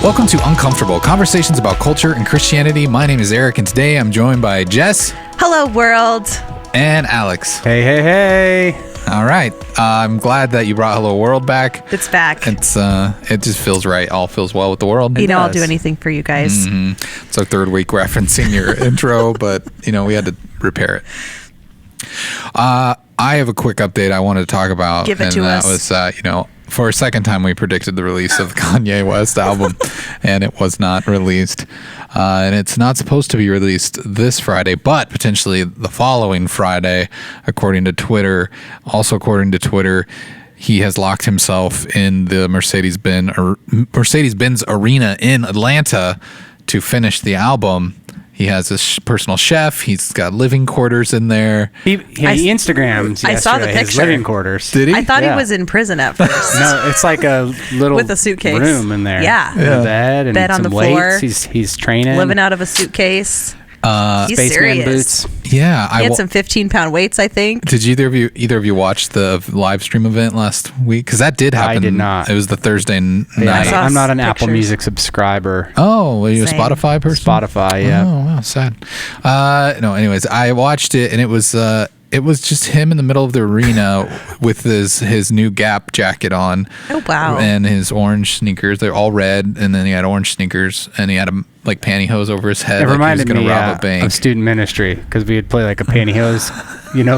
Welcome to Uncomfortable, conversations about culture and Christianity. My name is Eric, and today I'm joined by Jess. Hello, world. And Alex. Hey, hey, hey. All right. I'm glad that you brought Hello World back. It's back. It just feels right. All feels well with the world. I'll do anything for you guys. Mm-hmm. It's our third week referencing your intro, but, we had to repair it. I have a quick update I wanted to talk about. Give it to us. That was, for a second time, we predicted the release of the Kanye West album, and it was not released. And it's not supposed to be released this Friday, but potentially the following Friday, according to Twitter. Also, according to Twitter, he has locked himself in the Mercedes-Benz Arena in Atlanta to finish the album. He has a personal chef. He's got living quarters in there. He Instagrams I saw the his picture. living quarters. Did he? I thought he was in prison at first. No, it's like a little with a suitcase room in there. Yeah. A bed and bed on some the weights. floor. He's training. Living out of a suitcase. He's Spaceman serious. boots. Yeah. He had some 15-pound weights, I think. Did either of you watch the live stream event last week? Because that did happen. I did not. It was the Thursday night. Yeah, I'm not an Apple pictures. Music subscriber. Oh, are you Same. a Spotify person? Spotify, yeah. Oh, wow, sad. No, anyways, I watched it, and it was just him in the middle of the arena with his new Gap jacket on. Oh, wow. And his orange sneakers. They're all red, and then he had orange sneakers, and he had like pantyhose over his head. It reminded he was me gonna rob a bank. of student ministry because we would play like a pantyhose,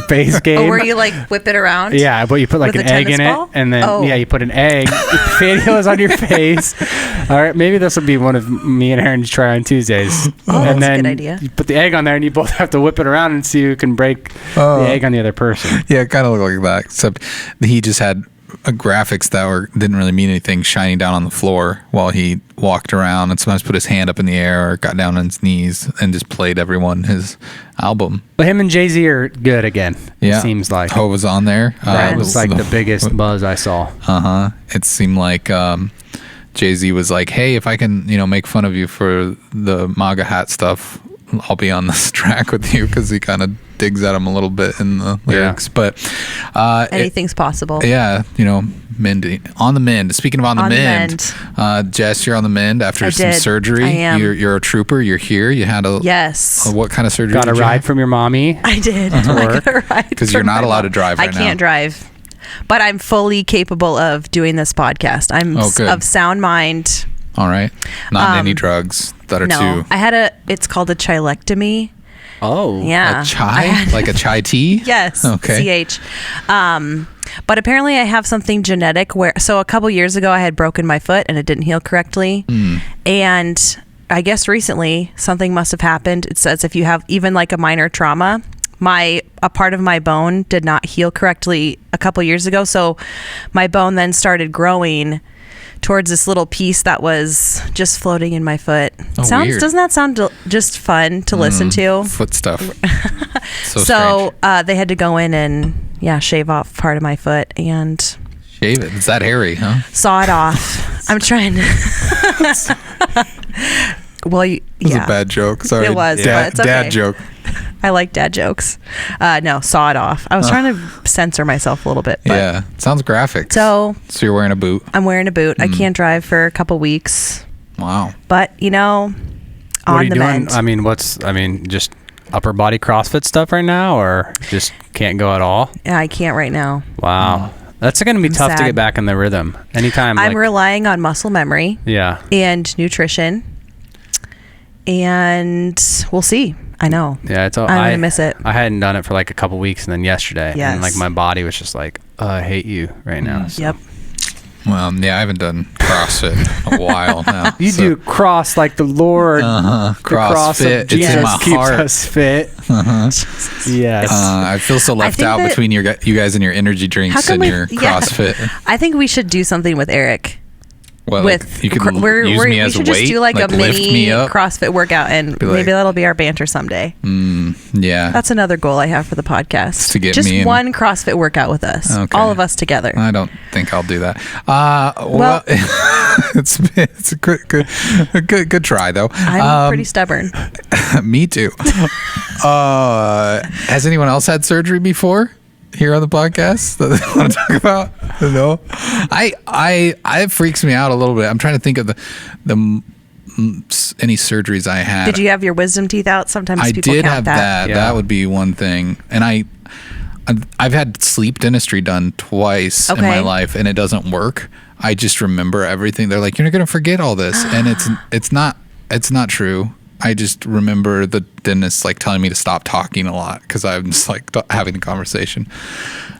phase game. Oh, where you like whip it around? Yeah, but you put like With an a egg in tennis it, ball? and then Oh. you put an egg, pantyhose on your face. All right, maybe this will be one of me and Aaron's try on Tuesdays. Oh, and that's a then good idea. you put the egg on there, and you both have to whip it around and see who can break the egg on the other person. Yeah, it kind of looked like that, except he just had graphics that didn't really mean anything shining down on the floor while he walked around, and sometimes put his hand up in the air or got down on his knees and just played everyone his album. But him and Jay-Z are good again, Yeah, it seems like. Ho was on there. That was like the biggest buzz I saw. It seemed like Jay-Z was like, hey, if I can make fun of you for the MAGA hat stuff, I'll be on this track with you, because he kind of digs at him a little bit in the lyrics. But Anything's possible. yeah, mend on the mend. Speaking of on the mend, Jess, you're on the mend after some surgery. I am. You're a trooper. You're here. You had Yes. What kind of surgery? Got a did you ride have? from your mommy. I did. To I work. got a ride Because you're from not my allowed to mom. drive right now. I can't drive, but I'm fully capable of doing this podcast. I'm good. of sound mind. All right. Not any drugs that are No, too. I had it's called a chilectomy. Oh. Yeah. A chai? Like a chai tea? Yes. Okay. CH. But apparently I have something genetic so a couple years ago I had broken my foot and it didn't heal correctly. And I guess recently something must have happened. It says if you have even like a minor trauma, a part of my bone did not heal correctly a couple years ago. So my bone then started growing towards this little piece that was just floating in my foot. Oh, weird. Doesn't that sound just fun to listen to? Foot stuff. So They had to go in and shave off part of my foot and shave it. It's that hairy, huh? saw it off. I'm trying to. Well, It was a bad joke. Sorry. It was, but it's okay. Dad joke. I like dad jokes. No, saw it off. I was trying to censor myself a little bit. But Yeah. Sounds graphic. So you're wearing a boot. I'm wearing a boot. I can't drive for a couple weeks. Wow. But What are on you the doing? mend. Just upper body CrossFit stuff right now, or just can't go at all? I can't right now. Wow. That's going to be tough to sad. get back in the rhythm. Anytime. I'm relying on muscle memory Yeah. and nutrition. And we'll see. I know. Yeah, I'm going to miss it. I hadn't done it for like a couple weeks, and then yesterday, Yes. and like my body was just like, I hate you right now. So. Yep. Well, yeah, I haven't done CrossFit in a while now. You do cross like the Lord. CrossFit. The cross of It's Jesus in my keeps heart. us fit. Yes. I feel so left think out that- between you guys and your energy drinks and your CrossFit. I think we should do something with Eric. Well, With you can use me we as should a weight. just do like a lift mini me up. CrossFit workout, and Be like- maybe that'll be our banter someday. Yeah. That's another goal I have for the podcast. To get just me in. one CrossFit workout with us, Okay. all of us together. I don't think I'll do that. Well, it's a good try though. I'm pretty stubborn. Me too. Has anyone else had surgery before? here on the podcast that they want to talk about? No. It freaks me out a little bit. I'm trying to think of any surgeries I had. Did you have your wisdom teeth out? Sometimes I people did count have that. that. That would be one thing. And I've had sleep dentistry done twice in my life, and it doesn't work. I just remember everything. They're like, you're not going to forget all this, and it's not true. I just remember the dentist like telling me to stop talking a lot because I'm just like having the conversation.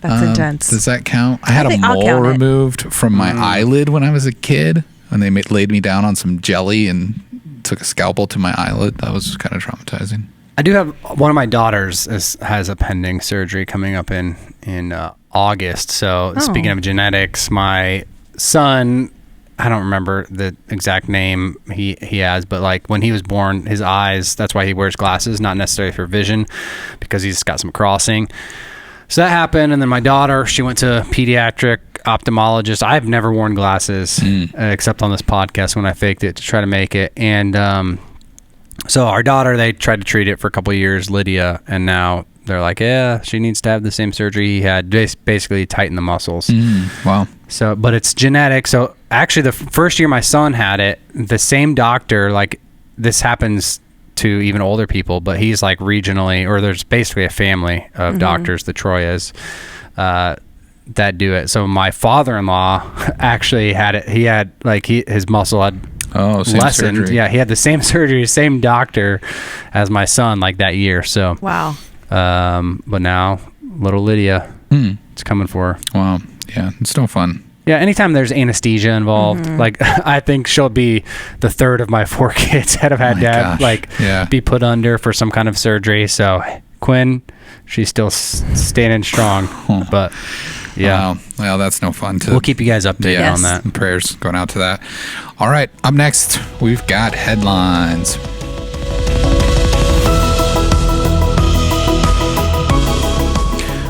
That's intense. Does that count? I had a mole removed from my eyelid when I was a kid, and they laid me down on some jelly and took a scalpel to my eyelid. That was kind of traumatizing. I do have one of my daughters has a pending surgery coming up in August. So speaking of genetics, my son, I don't remember the exact name he has, but like when he was born, his eyes, that's why he wears glasses, not necessarily for vision, because he's got some crossing. So that happened. And then my daughter, she went to a pediatric ophthalmologist. I've never worn glasses except on this podcast when I faked it to try to make it. And so our daughter, they tried to treat it for a couple of years, Lydia, and now they're like, yeah, she needs to have the same surgery he had, basically tighten the muscles. Wow. So, but it's genetic. So actually the first year my son had it, the same doctor, like this happens to even older people, but he's like regionally, or there's basically a family of doctors, the Troyas, that do it. So my father-in-law actually had it. He had like his muscle had lessened. Surgery. Yeah, he had the same surgery, same doctor as my son like that year. So wow. But now little Lydia, it's coming for her. Wow. Yeah, it's no fun. Yeah, anytime there's anesthesia involved, like I think she'll be the third of my 4 kids that have had to be put under for some kind of surgery. So Quinn, she's still standing strong, but yeah. Wow. Well, that's no fun. We'll keep you guys updated on that. Prayers going out to that. All right, up next, we've got headlines.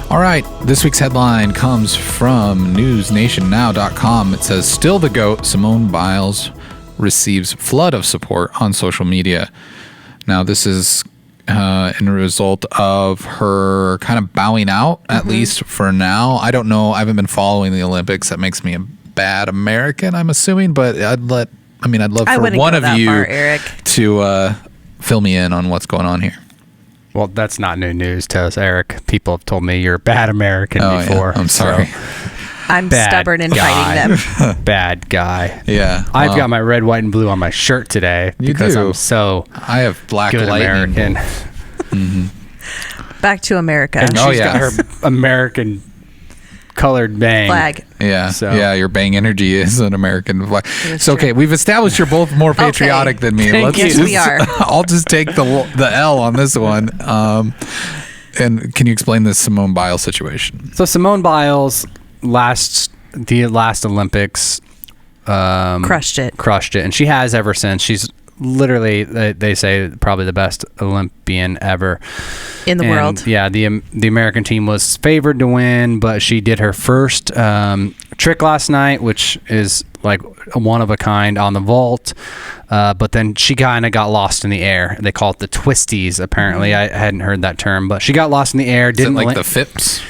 All right, this week's headline comes from newsnationnow.com. It says, still the GOAT, Simone Biles receives flood of support on social media. Now, this is in a result of her kind of bowing out, at least for now. I don't know. I haven't been following the Olympics. That makes me a bad American, I'm assuming, but I'd love for one of you to fill me in on what's going on here. Well, that's not new news to us, Eric. People have told me you're a bad American before. Yeah. I'm sorry. I'm stubborn in fighting them. Bad guy. Yeah. I've got my red, white, and blue on my shirt today because I'm so I have black good lightning. American. Back to America. And she's got her American colored bang. Flag. Yeah. So. Yeah, your bang energy is an American flag. It's okay. We've established you're both more patriotic than me. Yes, we are. I'll just take the L on this one. And can you explain this Simone Biles situation? So Simone Biles, the last Olympics, crushed it, and she has ever since. She's literally, they say, probably the best Olympian ever in the world. Yeah, the American team was favored to win, but she did her first trick last night, which is like one of a kind on the vault. But then she kind of got lost in the air. They call it the twisties, apparently. I hadn't heard that term, but she got lost in the air. Is it like the FIPS?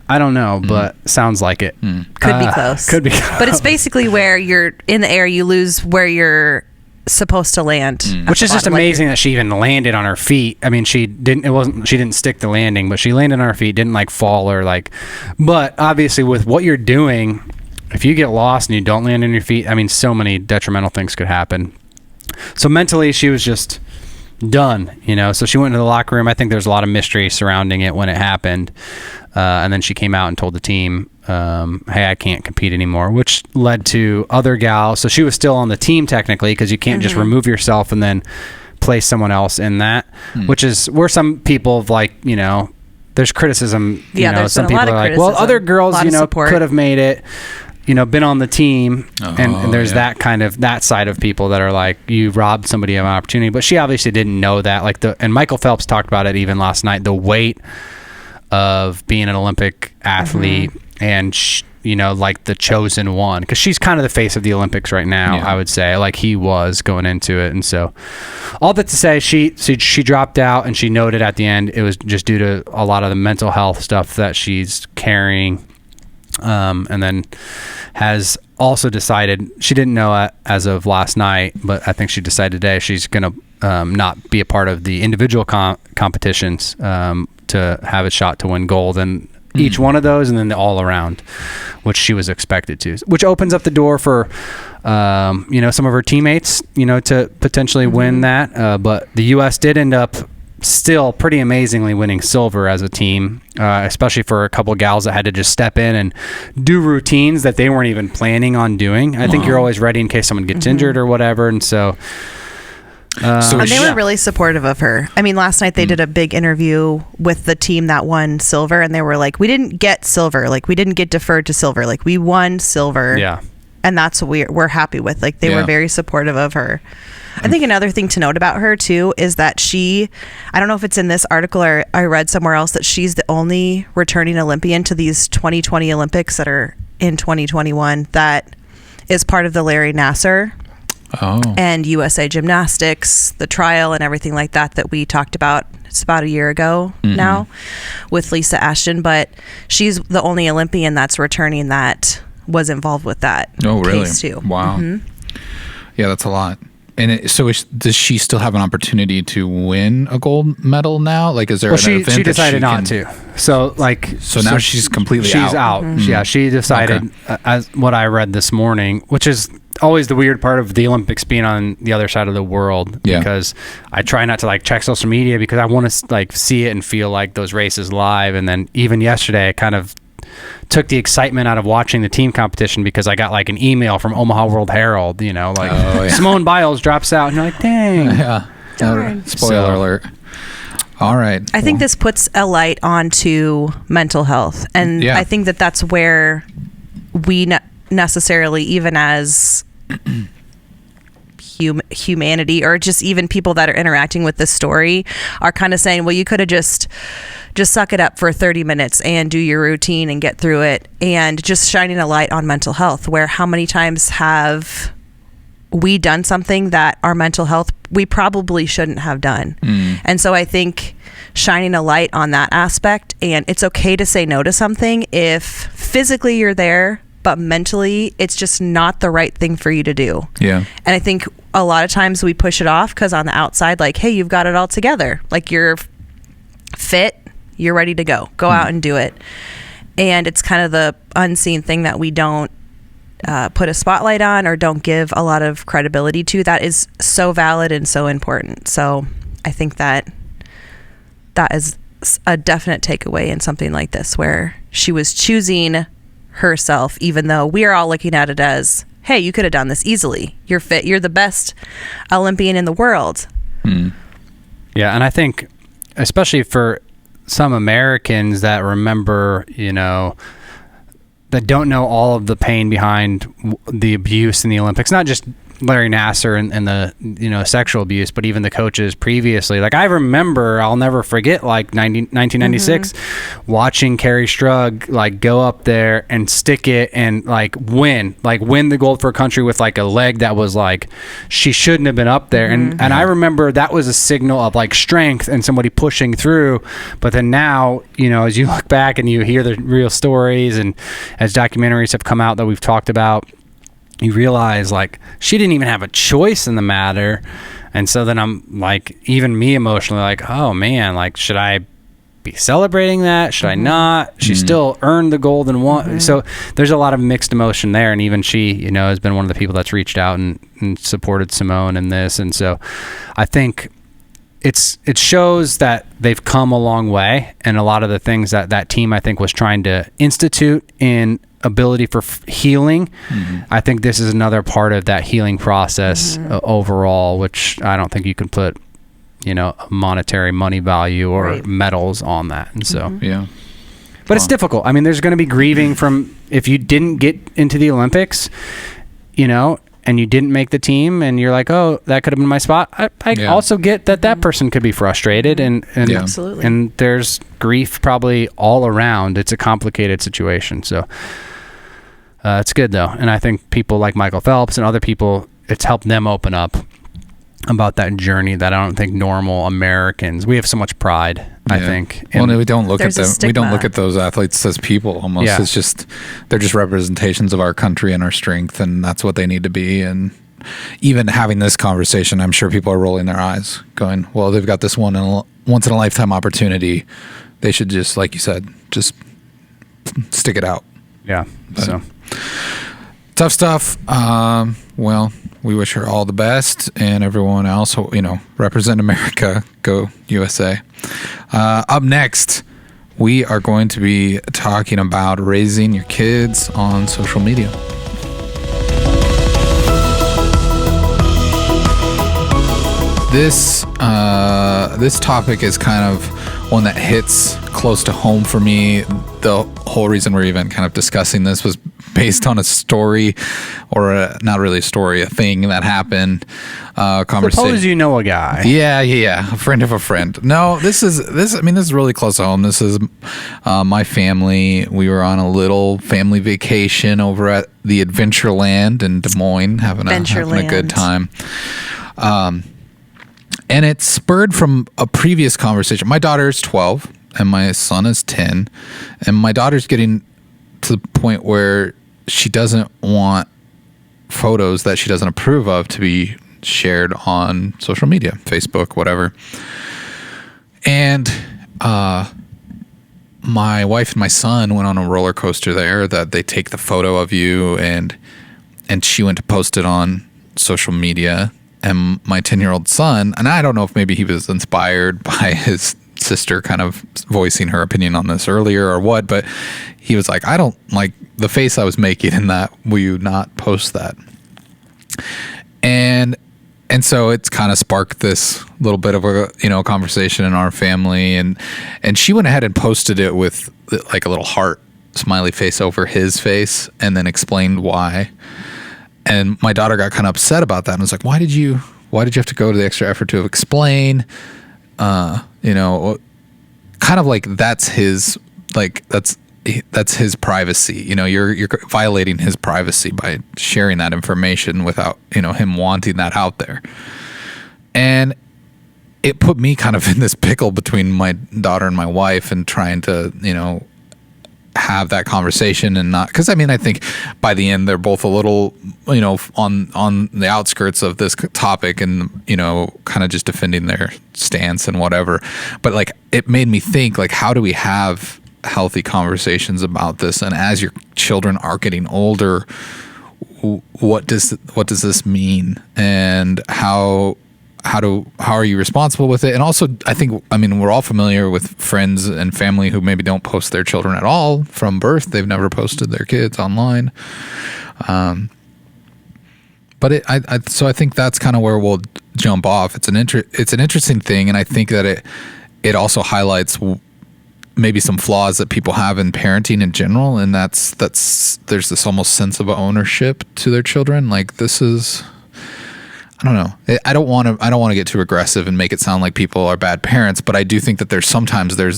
I don't know, but sounds like it. Could be close. Could be close. But it's basically where you're in the air, you lose where you're supposed to land. Which is just amazing that she even landed on her feet. I mean, she didn't stick the landing, but she landed on her feet, didn't like fall or like, but obviously with what you're doing, if you get lost and you don't land on your feet, I mean, so many detrimental things could happen. So mentally she was just done, so she went into the locker room. I think there's a lot of mystery surrounding it when it happened. And then she came out and told the team, hey, I can't compete anymore, which led to other gals. So she was still on the team technically, because you can't just remove yourself and then place someone else in that, which is where some people have like, there's criticism. Some people are like, well, other girls, could have made it, been on the team. And there's that kind of, that side of people that are like, you robbed somebody of an opportunity. But she obviously didn't know that. And Michael Phelps talked about it even last night, the weight of being an Olympic athlete, and like the chosen one, because she's kind of the face of the Olympics right now. I would say, like he was going into it. And so all that to say, she dropped out, and she noted at the end it was just due to a lot of the mental health stuff that she's carrying, and then has also decided, she didn't know it as of last night, but I think she decided today she's going to not be a part of the individual competitions to have a shot to win gold in each one of those, and then the all around, which she was expected to, which opens up the door for some of her teammates to potentially win that, but the U.S. did end up still pretty amazingly winning silver as a team, especially for a couple of gals that had to just step in and do routines that they weren't even planning on doing. I think you're always ready in case someone gets injured or whatever, and so and they were really supportive of her. I mean, last night they did a big interview with the team that won silver, and they were like, we didn't get silver, like we didn't get deferred to silver, like we won silver. Yeah. And that's what we're happy with. Like they were very supportive of her. I think another thing to note about her too is that I don't know if it's in this article or I read somewhere else, that she's the only returning Olympian to these 2020 Olympics that are in 2021 that is part of the Larry Nassar and USA Gymnastics, the trial and everything like that we talked about. It's about a year ago now with Lisa Ashton, but she's the only Olympian that's returning that was involved with that case too. Wow. Yeah, that's a lot. And does she still have an opportunity to win a gold medal now? Like, is there an event she decided not to. So now she's completely out. She's out. Yeah, she decided, as what I read this morning, which is always the weird part of the Olympics being on the other side of the world, because I try not to check social media because I want to see it and feel like those races live. And then even yesterday, I kind of took the excitement out of watching the team competition because I got an email from Omaha World Herald, Simone Biles drops out, and you're like, dang. Spoiler alert. All right. I think this puts a light onto mental health, and I think that's where we necessarily, even as humanity, or just even people that are interacting with this story, are kind of saying, well, you could have just suck it up for 30 minutes and do your routine and get through it, and just shining a light on mental health, where how many times have we done something that our mental health we probably shouldn't have done. And so I think shining a light on that aspect, and it's okay to say no to something if physically you're there, but mentally it's just not the right thing for you to do. And I think a lot of times we push it off because on the outside, hey, you've got it all together, you're fit, you're ready to go out and do it. And it's kind of the unseen thing that we don't put a spotlight on or don't give a lot of credibility to, that is so valid and so important. So I think that is a definite takeaway in something like this, where she was choosing herself, even though we are all looking at it as, hey, you could have done this easily, you're fit, you're the best Olympian in the world. Yeah, and I think especially for some Americans that remember, that don't know all of the pain behind the abuse in the Olympics, not just Larry Nassar and the sexual abuse, but even the coaches previously. I remember, I'll never forget 1996 watching Carrie Strug go up there and stick it and win the gold for a country with a leg that was she shouldn't have been up there. And I remember that was a signal of strength and somebody pushing through. But then now, as you look back and you hear the real stories, and as documentaries have come out that we've talked about, you realize she didn't even have a choice in the matter. And so then I'm even me emotionally oh man, should I be celebrating that? Should I not? She still earned the gold and won. So there's a lot of mixed emotion there. And even she, has been one of the people that's reached out and supported Simone in this. And so I think it shows that they've come a long way, and a lot of the things that team I think was trying to institute in ability for healing, I think this is another part of that healing process overall, which I don't think you can put a monetary money value or medals on that. And so but it's difficult. I mean, there's going to be grieving from if you didn't get into the Olympics, and you didn't make the team, and you're oh, that could have been my spot. I also get that person could be frustrated, and absolutely. And there's grief probably all around. It's a complicated situation. So It's good though, and I think people like Michael Phelps and other people, it's helped them open up about that journey that I don't think normal Americans, we have so much pride, I think. Well, no, we don't look at there's a them. We don't stigma. look at those athletes as people almost. Yeah. It's just, they're just representations of our country and our strength, and that's what they need to be. And even having this conversation, I'm sure people are rolling their eyes going, well, they've got this once in a lifetime opportunity. They should just, like you said, just stick it out. Yeah. So Tough stuff. Well, we wish her all the best, and everyone else, represent America. Go USA. Up next, we are going to be talking about raising your kids on social media. This topic is kind of one that hits close to home for me. The whole reason we're even kind of discussing this was based on a story, or not really a story, a thing that happened. Conversation. suppose you know a guy. Yeah, a friend of a friend. No, this is really close to home. This is my family. We were on a little family vacation over at the Adventureland in Des Moines, having a good time. And it spurred from a previous conversation. My daughter's 12 and my son is 10, and my daughter's getting to the point where she doesn't want photos that she doesn't approve of to be shared on social media, Facebook, whatever. And my wife and my son went on a roller coaster there that they take the photo of you, and she went to post it on social media. And my 10-year-old son, and I don't know if maybe he was inspired by his sister kind of voicing her opinion on this earlier or what, but he was like, I don't like the face I was making in that. Will you not post that? And so it's kind of sparked this little bit of a, conversation in our family. And she went ahead and posted it with like a little heart smiley face over his face, and then explained why. And my daughter got kind of upset about that and was like, why did you have to go to the extra effort to explain? Kind of like that's his his privacy. You're violating his privacy by sharing that information without, him wanting that out there. And it put me kind of in this pickle between my daughter and my wife, and trying to, have that conversation, and not, because I think by the end they're both a little on the outskirts of this topic, and kind of just defending their stance and whatever. But like, it made me think, like, how do we have healthy conversations about this? And as your children are getting older, what does this mean, and how are you responsible with it? And also, we're all familiar with friends and family who maybe don't post their children at all from birth. They've never posted their kids online. But I think that's kind of where we'll jump off. It's an interesting thing, and I think that it also highlights maybe some flaws that people have in parenting in general, and that's there's this almost sense of ownership to their children. Like, this is, I don't know. I don't want to get too aggressive and make it sound like people are bad parents, but I do think that there's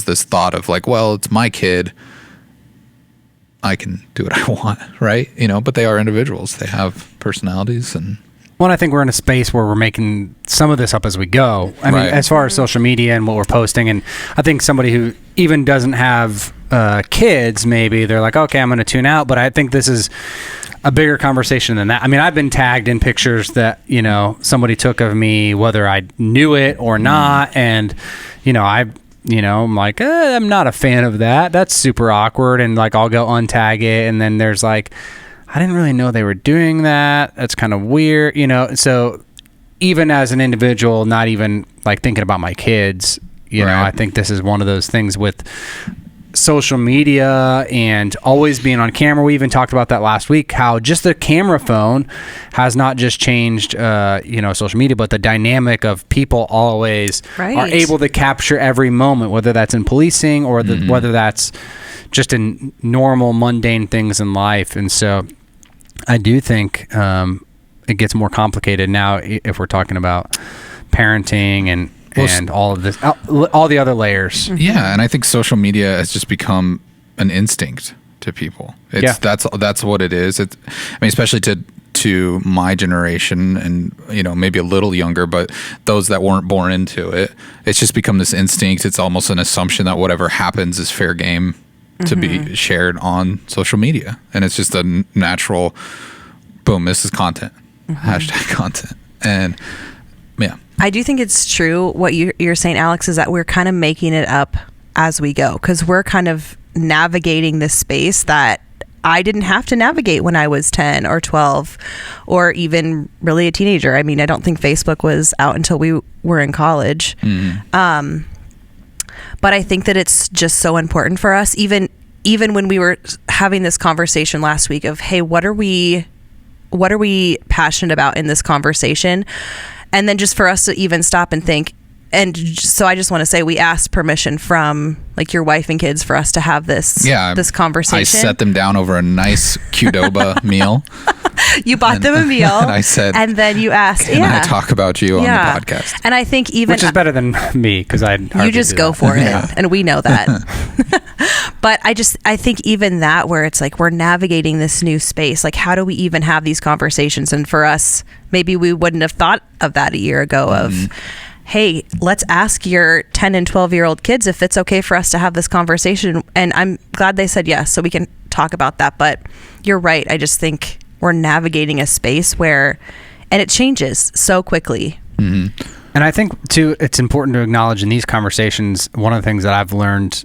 this thought of like, well, it's my kid, I can do what I want, right? But they are individuals. They have personalities. And I think we're in a space where we're making some of this up as we go. I mean, as far as social media and what we're posting, and I think somebody who even doesn't have kids, maybe they're like, okay, I'm going to tune out. But I think this is a bigger conversation than that. I mean, I've been tagged in pictures that, somebody took of me, whether I knew it or not. And, I'm like, I'm not a fan of that. That's super awkward. And like, I'll go untag it. And then there's like, I didn't really know they were doing that. That's kind of weird, So even as an individual, not even like thinking about my kids, you know, I think this is one of those things with social media and always being on camera. We even talked about that last week, how just the camera phone has not just changed, social media, but the dynamic of people always are able to capture every moment, whether that's in policing or whether that's just in normal, mundane things in life. And so I do think it gets more complicated now if we're talking about parenting and all of this, all the other layers. Yeah, and I think social media has just become an instinct. to people. That's what it is. I mean, especially to my generation and, you know, maybe a little younger, but those that weren't born into it, it's just become this instinct. It's almost an assumption that whatever happens is fair game to be shared on social media. And it's just a natural, boom, this is content, hashtag content. And yeah. I do think it's true what you're saying, Alex, is that we're kind of making it up as we go, because we're kind of navigating this space that I didn't have to navigate when I was 10 or 12 or even really a teenager. I mean, I don't think Facebook was out until we were in college. But I think that it's just so important for us, even when we were having this conversation last week of, hey, what are we passionate about in this conversation? And then just for us to even stop and think. And so I just want to say, we asked permission from like your wife and kids for us to have this conversation. I set them down over a nice Qdoba meal. You bought them a meal. And I said, and then you asked, can I talk about you on the podcast? And I think even, which is better than me, because you just go for it, and we know that. But I think even that, where it's like we're navigating this new space, like how do we even have these conversations? And for us, maybe we wouldn't have thought of that a year ago of, hey, let's ask your 10 and 12-year-old kids if it's okay for us to have this conversation. And I'm glad they said yes, so we can talk about that. But you're right. I just think we're navigating a space and it changes so quickly. And I think, too, it's important to acknowledge in these conversations, one of the things that I've learned,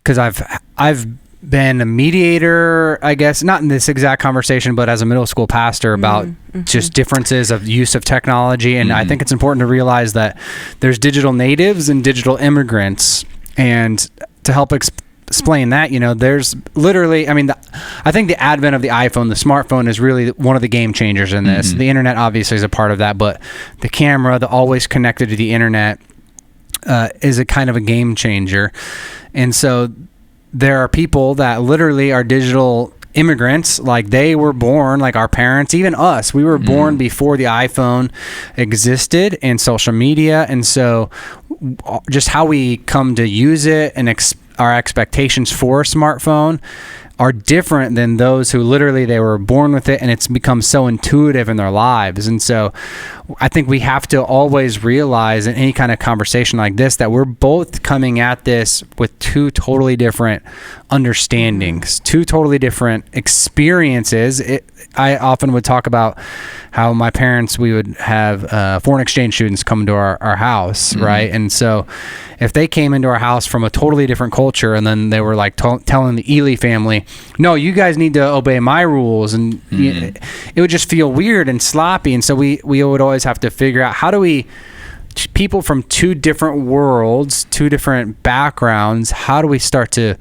because I've been a mediator, I guess, not in this exact conversation, but as a middle school pastor about just differences of use of technology. And I think it's important to realize that there's digital natives and digital immigrants. And to help explain that, you know, there's literally, I mean, I think the advent of the iPhone, the smartphone, is really one of the game changers in this. The internet obviously is a part of that, but the camera, the always connected to the internet, is a kind of a game changer. And so there are people that literally are digital immigrants, like they were born, like our parents, even us, we were born before the iPhone existed and social media. And so just how we come to use it and our expectations for a smartphone are different than those who literally they were born with it and it's become so intuitive in their lives. And so I think we have to always realize in any kind of conversation like this that we're both coming at this with two totally different understandings, two totally different experiences. I often would talk about how my parents, we would have foreign exchange students come to our house, right? And so if they came into our house from a totally different culture and then they were like telling the Ely family, no, you guys need to obey my rules, and it would just feel weird and sloppy. And so we would always have to figure out, how do we, people from two different worlds, two different backgrounds, how do we start to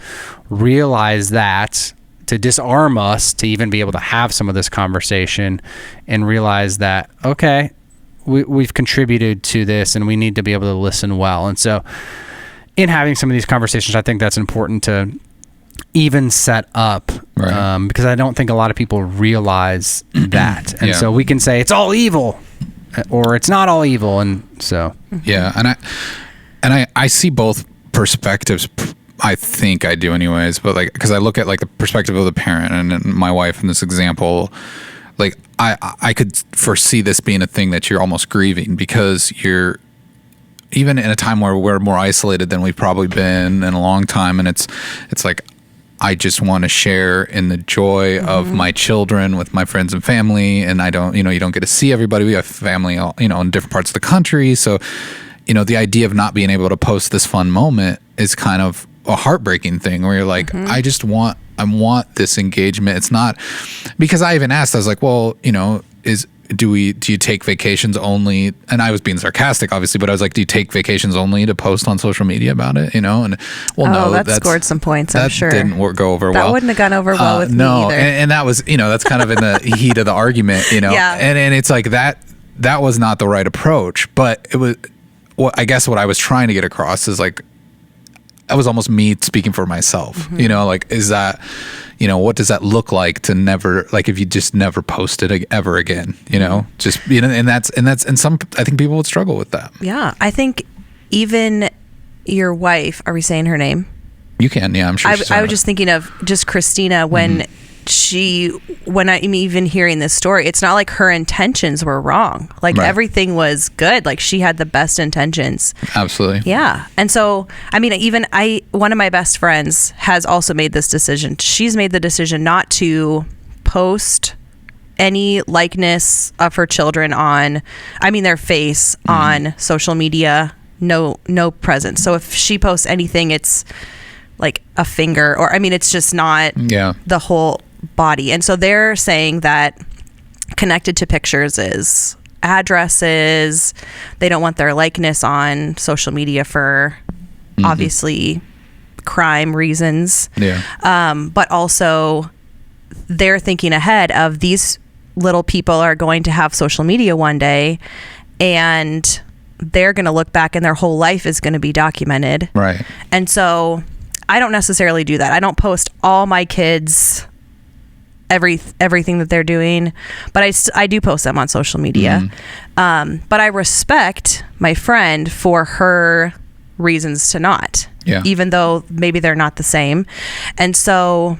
realize that, to disarm us to even be able to have some of this conversation and realize that, okay, we've contributed to this and we need to be able to listen well. And so in having some of these conversations, I think that's important to even set up, right? Because I don't think a lot of people realize that. And so we can say it's all evil or it's not all evil. And so, and I see both perspectives. I think I do anyways, but like, cause I look at like the perspective of the parent and my wife in this example, like I could foresee this being a thing that you're almost grieving because you're even in a time where we're more isolated than we've probably been in a long time. And it's like, I just want to share in the joy of my children with my friends and family. And I don't, you don't get to see everybody. We have family, in different parts of the country. So, the idea of not being able to post this fun moment is kind of a heartbreaking thing where you're like, I want this engagement. It's not, because I even asked, I was like, well, do you take vacations only? And I was being sarcastic, obviously, but I was like, do you take vacations only to post on social media about it? And no, that scored some points. I'm sure that didn't go over well. That wouldn't have gone over well with me either. And that was, that's kind of in the heat of the argument, Yeah. And it's like that was not the right approach. But it was, I guess what I was trying to get across is like, that was almost me speaking for myself, like, is that, what does that look like to never, like, if you just never post it ever again, just, and some, I think people would struggle with that. Yeah. I think even your wife, are we saying her name? You can, yeah, I'm sure. I was just thinking of just Christina when when I'm even hearing this story, it's not like her intentions were wrong. Like everything was good. Like she had the best intentions. Absolutely. Yeah. And so, I mean, one of my best friends has also made this decision. She's made the decision not to post any likeness of her children their face on social media. No presence. So if she posts anything, it's like a finger it's just not the whole body. And so they're saying that connected to pictures is addresses. They don't want their likeness on social media for obviously crime reasons. But also they're thinking ahead of these little people are going to have social media one day, and they're going to look back and their whole life is going to be documented. Right. And so I don't necessarily do that. I don't post all my kids everything that they're doing, but I do post them on social media. But I respect my friend for her reasons to not, even though maybe they're not the same. And so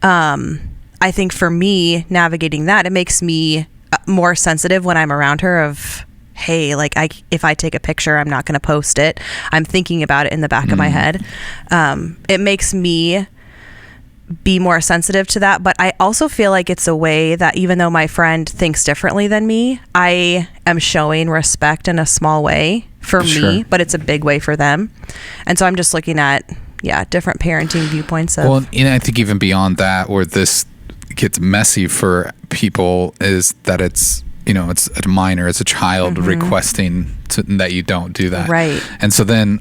I think for me, navigating that, it makes me more sensitive when I'm around her of, hey, like if I take a picture, I'm not going to post it. I'm thinking about it in the back of my head. It makes me be more sensitive to that. But I also feel like it's a way that even though my friend thinks differently than me, I am showing respect in a small way for me, but it's a big way for them. And so I'm just looking at, different parenting viewpoints. Well, I think even beyond that, where this gets messy for people is that it's a minor, it's a child requesting that you don't do that. Right. And so then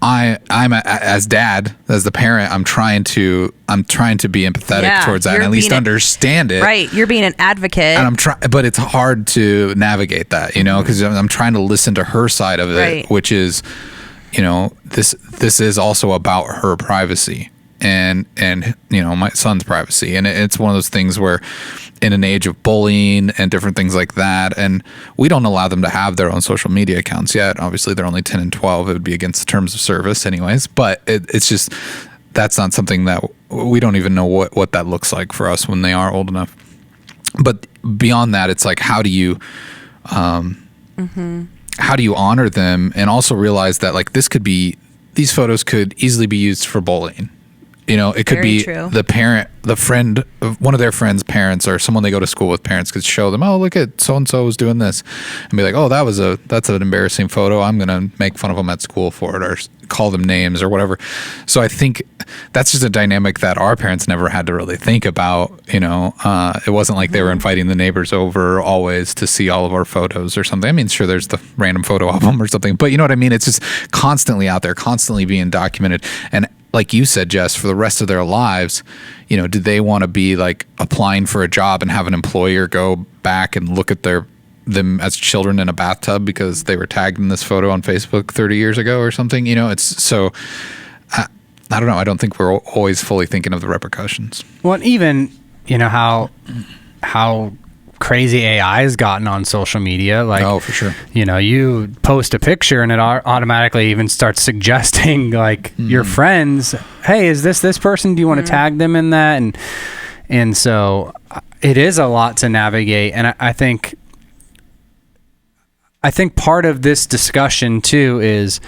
I'm as dad, as the parent, I'm trying to be empathetic towards that and at least understand it. Right. You're being an advocate. And but it's hard to navigate that, because I'm trying to listen to her side of it, which is, this is also about her privacy and my son's privacy. And it's one of those things where in an age of bullying and different things like that, and we don't allow them to have their own social media accounts yet. Obviously they're only 10 and 12. It would be against the terms of service anyways, but it's just, that's not something that we don't even know what that looks like for us when they are old enough. But beyond that, it's like, how do you honor them and also realize that like these photos could easily be used for bullying. It could be the friend of one of their friends' parents or someone they go to school with parents could show them, oh, look at so-and-so was doing this, and be like, oh, that's an embarrassing photo. I'm going to make fun of them at school for it or call them names or whatever. So I think that's just a dynamic that our parents never had to really think about. It wasn't like they were inviting the neighbors over always to see all of our photos or something. I mean, sure, there's the random photo album or something, but you know what I mean? It's just constantly out there, constantly being documented. And like you said, Jess, for the rest of their lives, do they want to be like applying for a job and have an employer go back and look at them as children in a bathtub because they were tagged in this photo on Facebook 30 years ago or something? It's so, I don't know. I don't think we're always fully thinking of the repercussions. Well, even, how crazy AI has gotten on social media. Like, oh, for sure. You post a picture and it automatically even starts suggesting like your friends, hey, is this person? Do you want to tag them in that? And so it is a lot to navigate. And I think part of this discussion too is,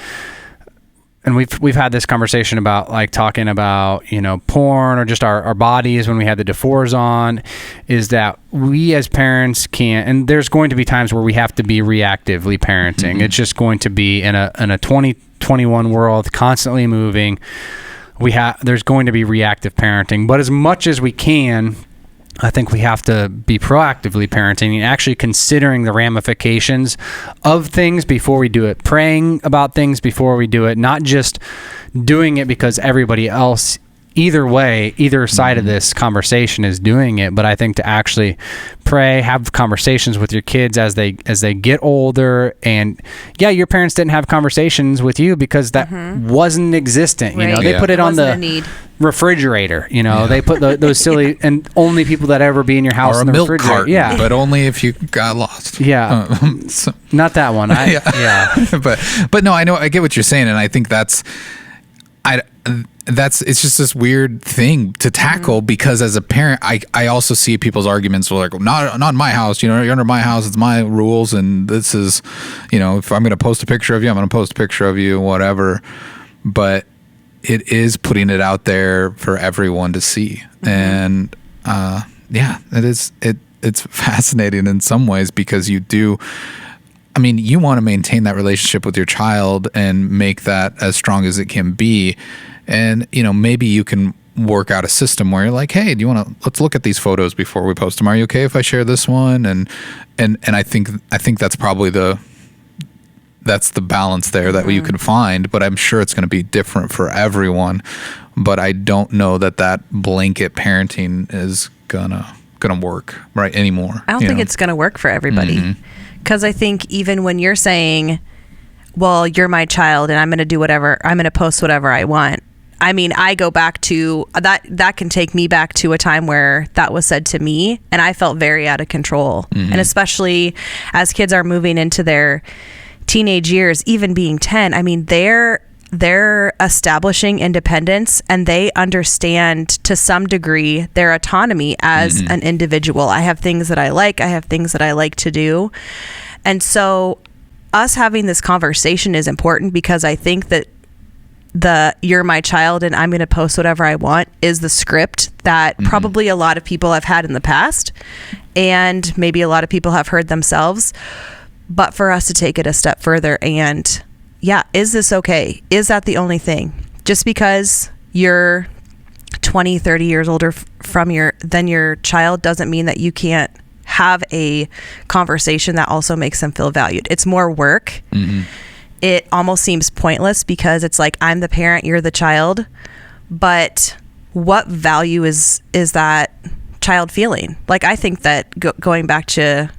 and we've had this conversation about like talking about, porn or just our bodies when we had the DeFores on, is that we as parents can't, and there's going to be times where we have to be reactively parenting. It's just going to be in a 2021 world, constantly moving. There's going to be reactive parenting, but as much as we can, I think we have to be proactively parenting and actually considering the ramifications of things before we do it, praying about things before we do it, not just doing it because everybody else, either side of this conversation is doing it. But I think to actually pray, have conversations with your kids as they get older. And your parents didn't have conversations with you because that wasn't existent. Right. They put it on the refrigerator. They put those silly, and only people that ever be in your house or in a the milk refrigerator. Carton, but only if you got lost. Not that one. But no, I know, I get what you're saying, and I think that's it's just this weird thing to tackle because as a parent, I also see people's arguments like, not in my house, you're under my house, it's my rules, and this is, if I'm going to post a picture of you, I'm going to post a picture of you, whatever. But it is putting it out there for everyone to see. And it's fascinating in some ways because you want to maintain that relationship with your child and make that as strong as it can be. And, maybe you can work out a system where you're like, hey, let's look at these photos before we post them. Are you okay if I share this one? And I think that's probably that's the balance there that you can find, but I'm sure it's going to be different for everyone. But I don't know that blanket parenting is gonna work right anymore. I don't think it's gonna work for everybody. Because I think even when you're saying, well, you're my child and I'm going to do whatever, I'm going to post whatever I want. I mean, I go back to that can take me back to a time where that was said to me and I felt very out of control. And especially as kids are moving into their teenage years, even being 10, I mean, they're establishing independence and they understand to some degree their autonomy as an individual. I have things that I like to do. And so us having this conversation is important because I think that you're my child and I'm going to post whatever I want is the script that probably a lot of people have had in the past and maybe a lot of people have heard themselves. But for us to take it a step further and is this okay? Is that the only thing? Just because you're 20, 30 years older than your child doesn't mean that you can't have a conversation that also makes them feel valued. It's more work. It almost seems pointless because it's like, I'm the parent, you're the child. But what value is that child feeling? Like, I think that going back to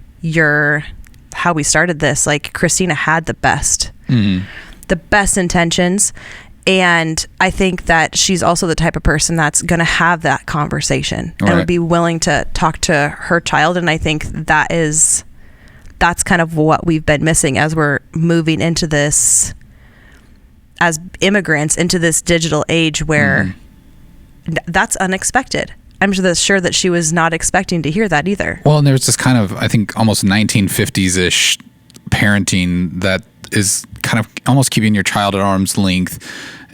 how we started this, like Christina had the best intentions. And I think that she's also the type of person that's going to have that conversation and would be willing to talk to her child. And I think that's kind of what we've been missing as we're moving into this, as immigrants, into this digital age where that's unexpected. I'm sure that she was not expecting to hear that either. Well, and there's this kind of, I think, almost 1950s-ish parenting that is kind of almost keeping your child at arm's length,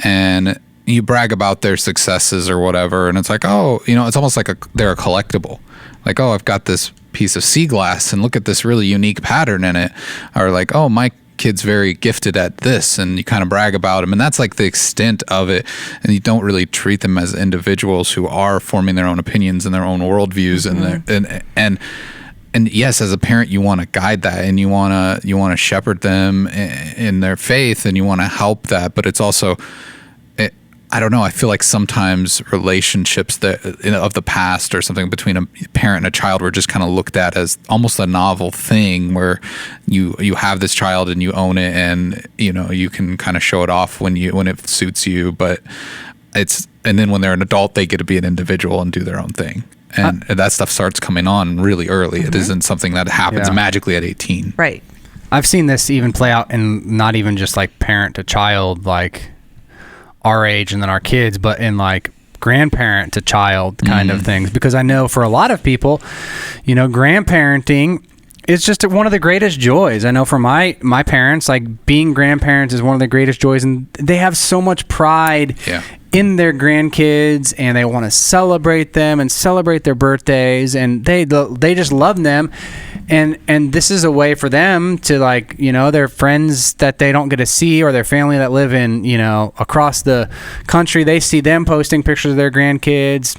and you brag about their successes or whatever, and it's like, oh, it's almost like they're a collectible. Like, oh, I've got this piece of sea glass and look at this really unique pattern in it. Or like, oh, my kid's very gifted at this, and you kind of brag about them, and that's like the extent of it, and you don't really treat them as individuals who are forming their own opinions and their own worldviews. And yes, as a parent, you want to guide that, and you want to shepherd them in their faith, and you want to help that. But it's also, I don't know, I feel like sometimes relationships of the past or something between a parent and a child were just kind of looked at as almost a novel thing where you have this child and you own it, and you can kind of show it off when it suits you. But and then when they're an adult, they get to be an individual and do their own thing. And that stuff starts coming on really early. It isn't something that happens magically at 18. Right. I've seen this even play out in not even just like parent to child, like our age and then our kids, but in like grandparent to child kind of things. Because I know for a lot of people, grandparenting is just one of the greatest joys. I know for my parents, like being grandparents is one of the greatest joys, and they have so much pride in their grandkids, and they want to celebrate them and celebrate their birthdays, and they just love them, and this is a way for them to, like, their friends that they don't get to see, or their family that live in across the country, they see them posting pictures of their grandkids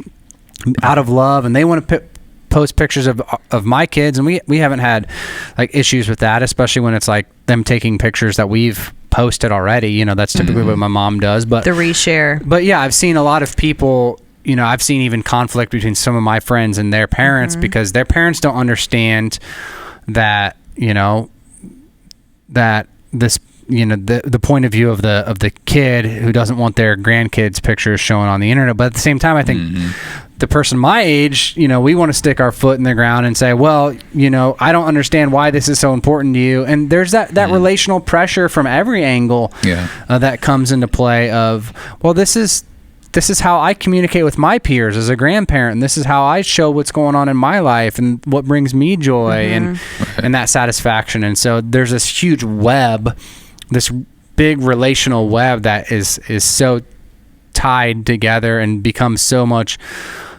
out of love, and they want to post pictures of my kids, and we haven't had like issues with that, especially when it's like them taking pictures that we've posted already. That's typically what my mom does, but the reshare. But yeah, I've seen a lot of people, I've seen even conflict between some of my friends and their parents because their parents don't understand that that this the point of view of the kid who doesn't want their grandkids pictures showing on the internet. But at the same time, I think the person my age, we want to stick our foot in the ground and say, well, I don't understand why this is so important to you. And there's that relational pressure from every angle that comes into play of, well, this is how I communicate with my peers as a grandparent, and this is how I show what's going on in my life and what brings me joy and that satisfaction. And so there's this huge web, this big relational web that is so tied together and becomes so much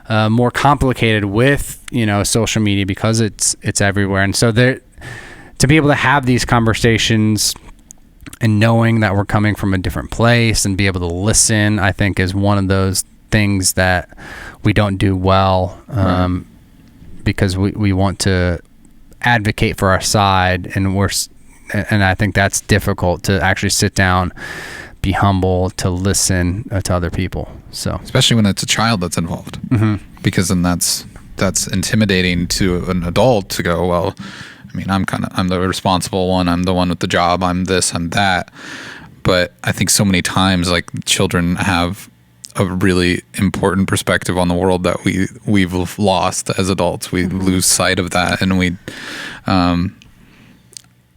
more complicated with social media because it's everywhere. And so to be able to have these conversations and knowing that we're coming from a different place and be able to listen, I think, is one of those things that we don't do well, because we want to advocate for our side, and I think that's difficult to actually sit down, be humble, to listen to other people. So especially when it's a child that's involved, because then that's intimidating to an adult to go, well, I mean, I'm the responsible one. I'm the one with the job. I'm this, I'm that. But I think so many times, like, children have a really important perspective on the world that we've lost as adults. We lose sight of that, and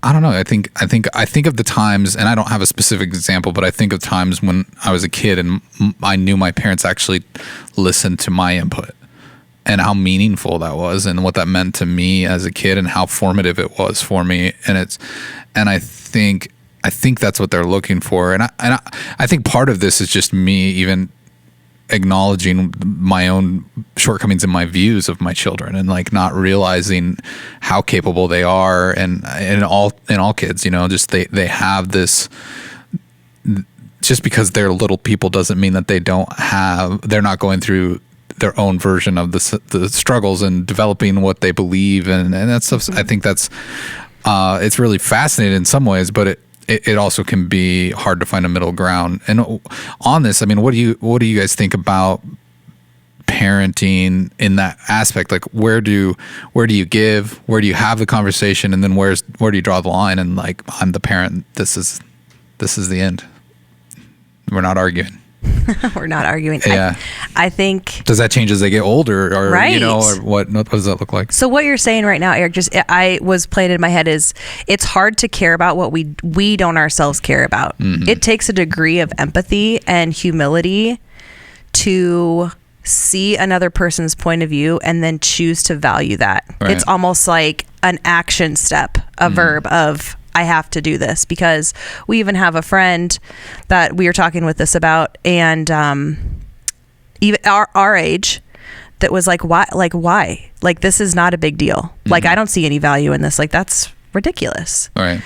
I don't know. I think of the times, and I don't have a specific example, but I think of times when I was a kid and I knew my parents actually listened to my input, and how meaningful that was, and what that meant to me as a kid, and how formative it was for me. And I think that's what they're looking for. And I think part of this is just me even acknowledging my own shortcomings in my views of my children, and like not realizing how capable they are, and in all kids, just they have this. Just because they're little people doesn't mean that they're not going through their own version of the struggles and developing what they believe, and that stuff. I think that's it's really fascinating in some ways, but it also can be hard to find a middle ground. And on this, I mean, what do you guys think about parenting in that aspect? Like, where do you give, where do you have the conversation, and then where do you draw the line? And like, I'm the parent, this is the end. We're not arguing. We're not arguing. Yeah. I think. Does that change as they get older, or right. Or what does that look like? So what you're saying right now, Eric, I was playing in my head is, it's hard to care about what we don't ourselves care about. It takes a degree of empathy and humility to see another person's point of view and then choose to value that. Right. It's almost like an action step, a verb of, I have to do this, because we even have a friend that we were talking with this about, and even our age, that was like, why? Like, this is not a big deal. Like, I don't see any value in this. Like, that's ridiculous. All right.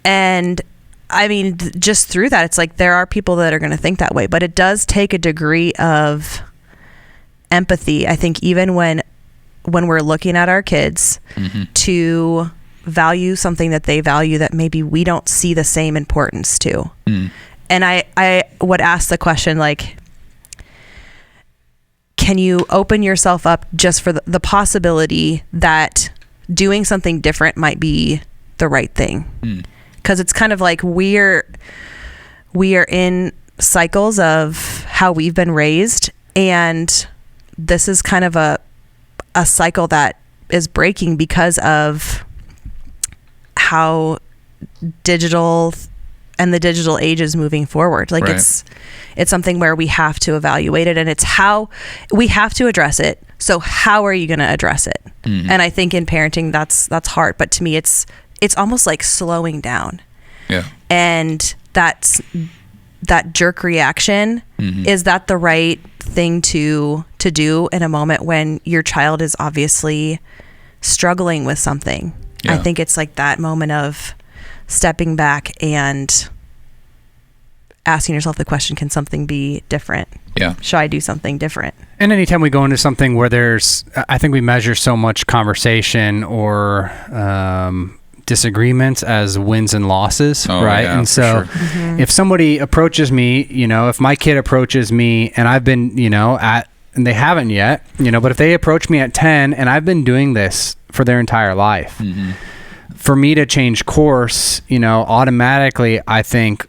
And I mean, just through that, it's like there are people that are going to think that way, but it does take a degree of empathy, I think, even when we're looking at our kids, to value something that they value that maybe we don't see the same importance to. And I would ask the question, like, can you open yourself up just for the possibility that doing something different might be the right thing? Because it's kind of like we are in cycles of how we've been raised, and this is kind of a cycle that is breaking because of how digital and the digital age is moving forward. Like, right. It's something where we have to evaluate it, and it's how we have to address it. So how are you going to address it? And I think in parenting, that's hard. But to me, it's almost like slowing down. Yeah. And that jerk reaction, is that the right thing to do in a moment when your child is obviously struggling with something? Yeah. I think it's like that moment of stepping back and asking yourself the question, can something be different? Yeah. Should I do something different? And anytime we go into something where I think we measure so much conversation or disagreements as wins and losses, right? Yeah, and so if somebody approaches me, if my kid approaches me and I've been, and they haven't yet, but if they approach me at 10 and I've been doing this for their entire life, for me to change course, automatically I think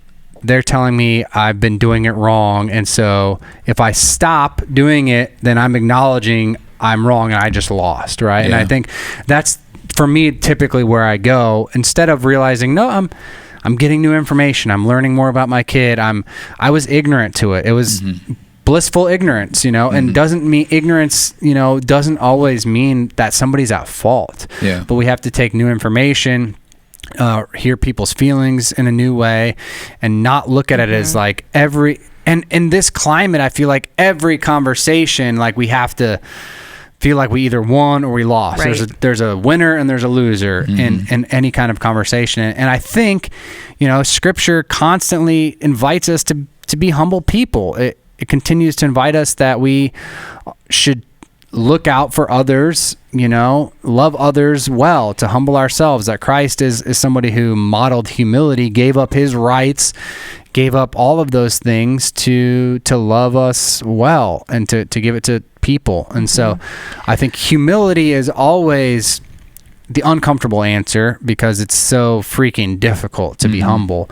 they're telling me I've been doing it wrong. And so if I stop doing it, then I'm acknowledging I'm wrong and I just lost, right? Yeah. And I think that's, for me, typically where I go, instead of realizing, no, I'm getting new information. I'm learning more about my kid. I was ignorant to it. It was blissful ignorance, and doesn't mean ignorance, doesn't always mean that somebody's at fault. Yeah. But we have to take new information, hear people's feelings in a new way, and not look at it as like and in this climate, I feel like every conversation, like we have to feel like we either won or we lost. Right. There's a winner and there's a loser in any kind of conversation. And I think, Scripture constantly invites us to be humble people. It continues to invite us that we should look out for others, love others well, to humble ourselves, that Christ is somebody who modeled humility, gave up his rights, gave up all of those things to love us well and to give it to people. And so I think humility is always the uncomfortable answer because it's so freaking difficult to be humble.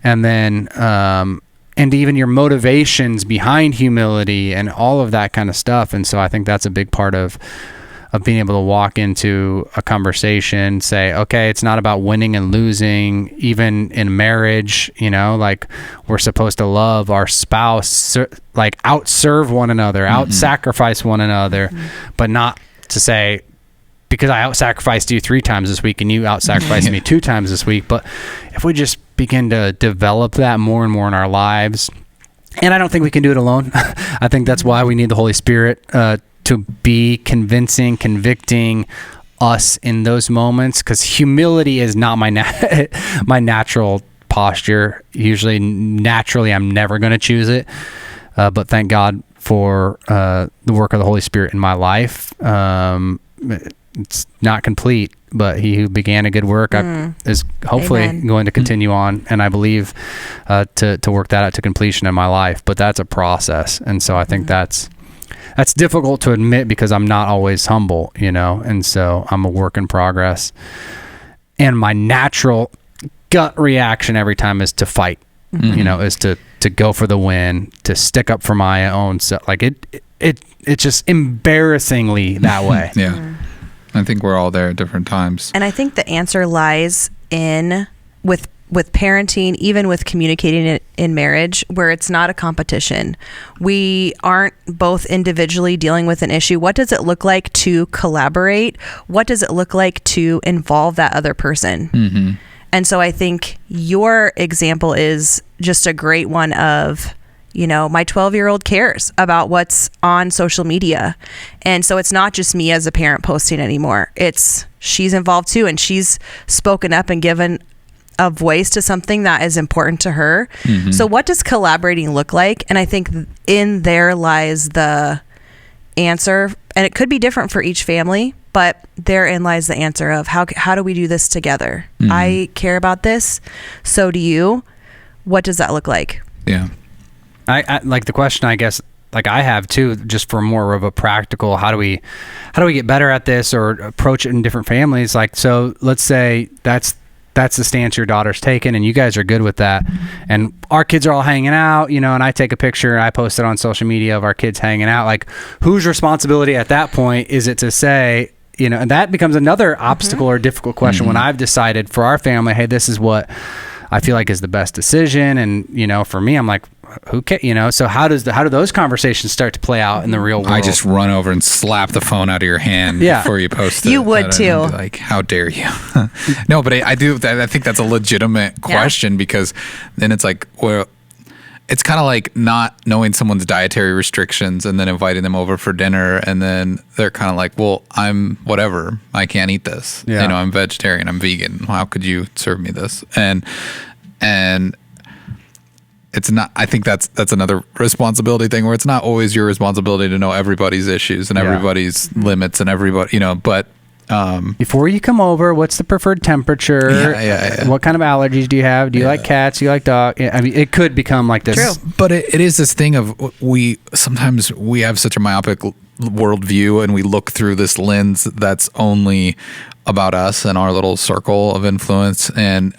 And then, and even your motivations behind humility and all of that kind of stuff. And so I think that's a big part of being able to walk into a conversation, say, okay, it's not about winning and losing, even in marriage, like we're supposed to love our spouse, like outserve one another, out-sacrifice one another, but not to say, because I out-sacrificed you 3 times this week and you out-sacrificed me 2 times this week. But if we just begin to develop that more and more in our lives, and I don't think we can do it alone. I think that's why we need the Holy Spirit to be convicting us in those moments, because humility is not my my natural posture. Usually, naturally, I'm never going to choose it. But thank God for the work of the Holy Spirit in my life. It's not complete, but he who began a good work is hopefully going to continue on, and I believe to work that out to completion in my life. But that's a process, and so I think that's difficult to admit because I'm not always humble, and so I'm a work in progress. And my natural gut reaction every time is to fight, is to go for the win, to stick up for my own self. Like it's just embarrassingly that way. Yeah. I think we're all there at different times. And I think the answer lies in with parenting, even with communicating it in marriage, where it's not a competition. We aren't both individually dealing with an issue. What does it look like to collaborate? What does it look like to involve that other person? And so I think your example is just a great one of, my 12-year-old cares about what's on social media. And so it's not just me as a parent posting anymore. She's involved too, and she's spoken up and given a voice to something that is important to her. So what does collaborating look like? And I think in there lies the answer, and it could be different for each family, but therein lies the answer of how do we do this together? I care about this, so do you. What does that look like? Yeah. I like the question, I guess, like I have too, just for more of a practical, how do we get better at this or approach it in different families? Like, so let's say that's the stance your daughter's taken and you guys are good with that. And our kids are all hanging out, and I take a picture and I post it on social media of our kids hanging out. Like, whose responsibility at that point is it to say, and that becomes another obstacle or difficult question when I've decided for our family, hey, this is what I feel like is the best decision. And, for me, I'm like, who cares? So how do those conversations start to play out in the real world? I just run over and slap the phone out of your hand before you post it. You would too. Like, how dare you? No, but I think that's a legitimate question because then it's like, well, it's kind of like not knowing someone's dietary restrictions and then inviting them over for dinner. And then they're kind of like, well, I'm whatever. I can't eat this. Yeah. I'm vegetarian. I'm vegan. How could you serve me this? And it's not, I think that's another responsibility thing where it's not always your responsibility to know everybody's issues and everybody's limits and everybody, but before you come over, what's the preferred temperature? Yeah. What kind of allergies do you have? Do you like cats? Do you like dogs? I mean, it could become like this. True. But it is this thing of sometimes we have such a myopic worldview and we look through this lens that's only about us and our little circle of influence. And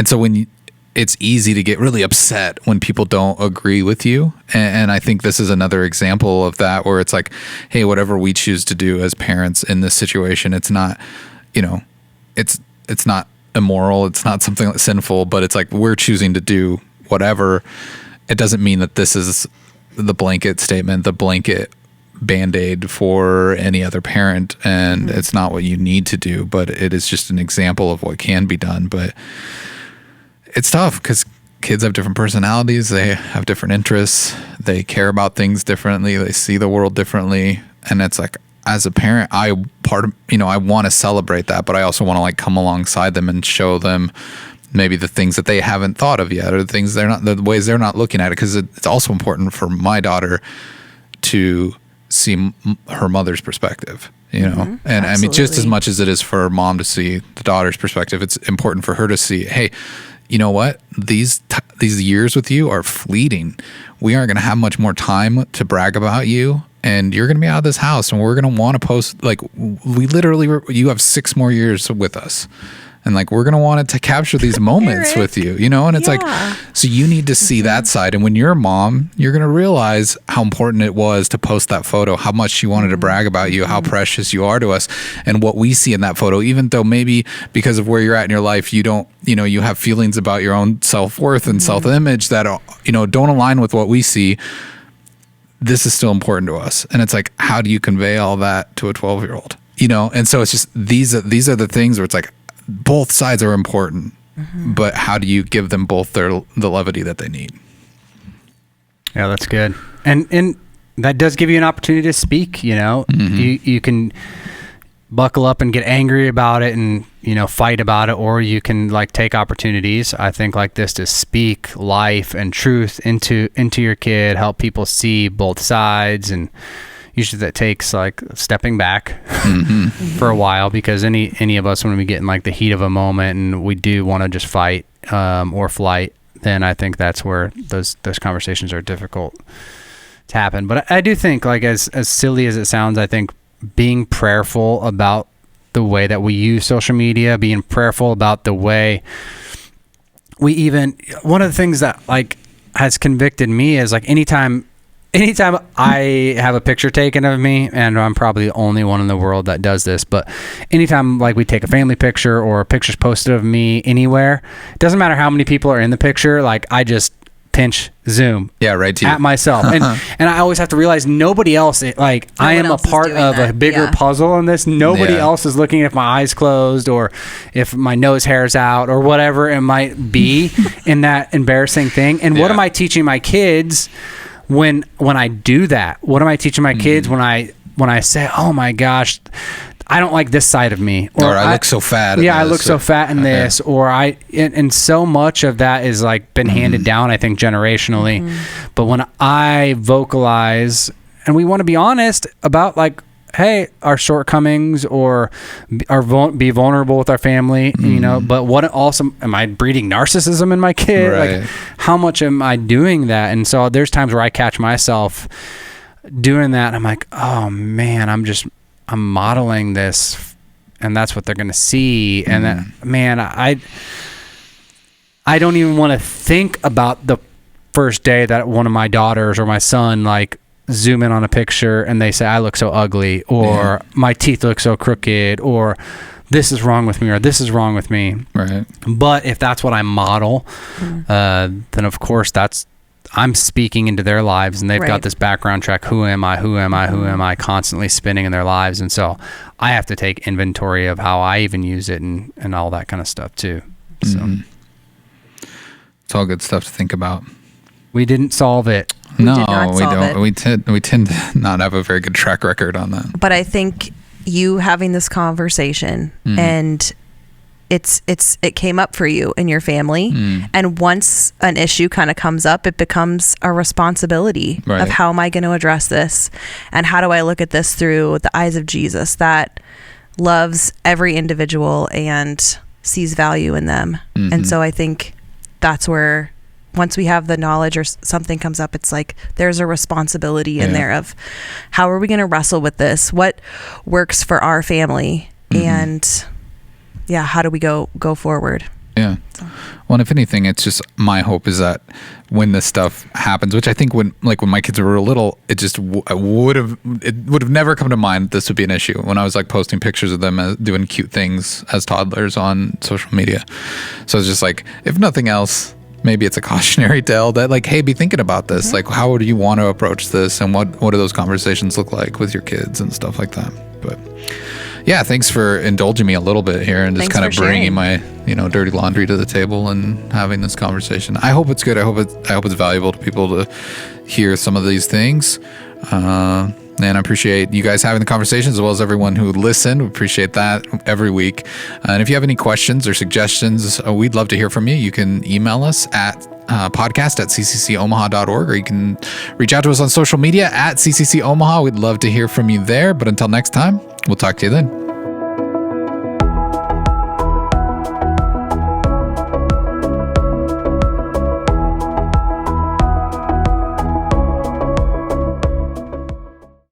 so when it's easy to get really upset when people don't agree with you. And I think this is another example of that, where it's like, hey, whatever we choose to do as parents in this situation, it's not, it's not immoral. It's not something that's sinful, but it's like, we're choosing to do whatever. It doesn't mean that this is the blanket statement, the blanket Band-Aid for any other parent. And it's not what you need to do, but it is just an example of what can be done. But it's tough because kids have different personalities. They have different interests. They care about things differently. They see the world differently. And it's like, as a parent, I want to celebrate that, but I also want to like come alongside them and show them maybe the things that they haven't thought of yet, or the ways they're not looking at it. Because it's also important for my daughter to see her mother's perspective. And Absolutely. I mean, just as much as it is for mom to see the daughter's perspective, it's important for her to see, hey, you know what? These years with you are fleeting. We aren't going to have much more time to brag about you, and you're going to be out of this house, and we're going to want to post, like, you have 6 more years with us. And like, we're going to want to capture these moments with you, and it's like, so you need to see that side. And when you're a mom, you're going to realize how important it was to post that photo, how much she wanted to brag about you, how precious you are to us. And what we see in that photo, even though maybe because of where you're at in your life, you don't, you have feelings about your own self-worth and self-image that, don't align with what we see. This is still important to us. And it's like, how do you convey all that to a 12-year-old? And so it's just, these are the things where it's like, both sides are important, but how do you give them both the levity that they need? Yeah, that's good. And that does give you an opportunity to speak, you can buckle up and get angry about it and, fight about it, or you can like take opportunities, I think, like this, to speak life and truth into your kid, help people see both sides. And usually that takes like stepping back for a while, because any of us, when we get in like the heat of a moment and we do want to just fight or flight, then I think that's where those conversations are difficult to happen. But I do think, like, as silly as it sounds, I think being prayerful about the way that we use social media, being prayerful about the way one of the things that like has convicted me is like, anytime I have a picture taken of me, and I'm probably the only one in the world that does this, but anytime like we take a family picture or a picture's posted of me anywhere, it doesn't matter how many people are in the picture, like I just pinch zoom right to you. At myself. And I always have to realize nobody else, like I am a part of a bigger puzzle in this. Nobody else is looking if my eyes closed or if my nose hair's out or whatever it might be in that embarrassing thing. And what am I teaching my kids when I do that? What am I teaching my kids when I say, oh my gosh, I don't like this side of me, or I look so fat. I look so fat in this, or and so much of that is like been handed down, I think, generationally. But when I vocalize, and we want to be honest about like, hey, our shortcomings, or be vulnerable with our family, but what also, am I breeding narcissism in my kid? Right. Like, how much am I doing that? And so there's times where I catch myself doing that, and I'm like, oh man, I'm modeling this, and that's what they're going to see. And that, man, I don't even want to think about the first day that one of my daughters or my son like zoom in on a picture and they say I look so ugly, or my teeth look so crooked, or this is wrong with me, or this is wrong with me. Right. But if that's what I model, then of course I'm speaking into their lives, and they've got this background check. Who am I constantly spinning in their lives. And so I have to take inventory of how I even use it and all that kind of stuff too. So it's all good stuff to think about. We didn't solve it. We don't. We tend to not have a very good track record on that. But I think you having this conversation and it came up for you and your family, and once an issue kind of comes up, it becomes a responsibility of how am I going to address this, and how do I look at this through the eyes of Jesus that loves every individual and sees value in them. And so I think that's where, once we have the knowledge or something comes up, it's like there's a responsibility in there of how are we going to wrestle with this, what works for our family, and how do we go forward? Yeah. So Well, and if anything, it's just my hope is that when this stuff happens, which I think when my kids were little, it just would have never come to mind this would be an issue when I was like posting pictures of them as doing cute things as toddlers on social media. So it's just like, if nothing else, maybe it's a cautionary tale that like, hey, be thinking about this. Like, how do you want to approach this, and what do those conversations look like with your kids and stuff like that. But yeah, thanks for indulging me a little bit here and just kind of bringing my dirty laundry to the table and having this conversation. I hope it's good. I hope it's valuable to people to hear some of these things. And I appreciate you guys having the conversations, as well as everyone who listened. We appreciate that every week. And if you have any questions or suggestions, we'd love to hear from you. You can email us at podcast@cccomaha.org, or you can reach out to us on social media at cccomaha. We'd love to hear from you there. But until next time, we'll talk to you then.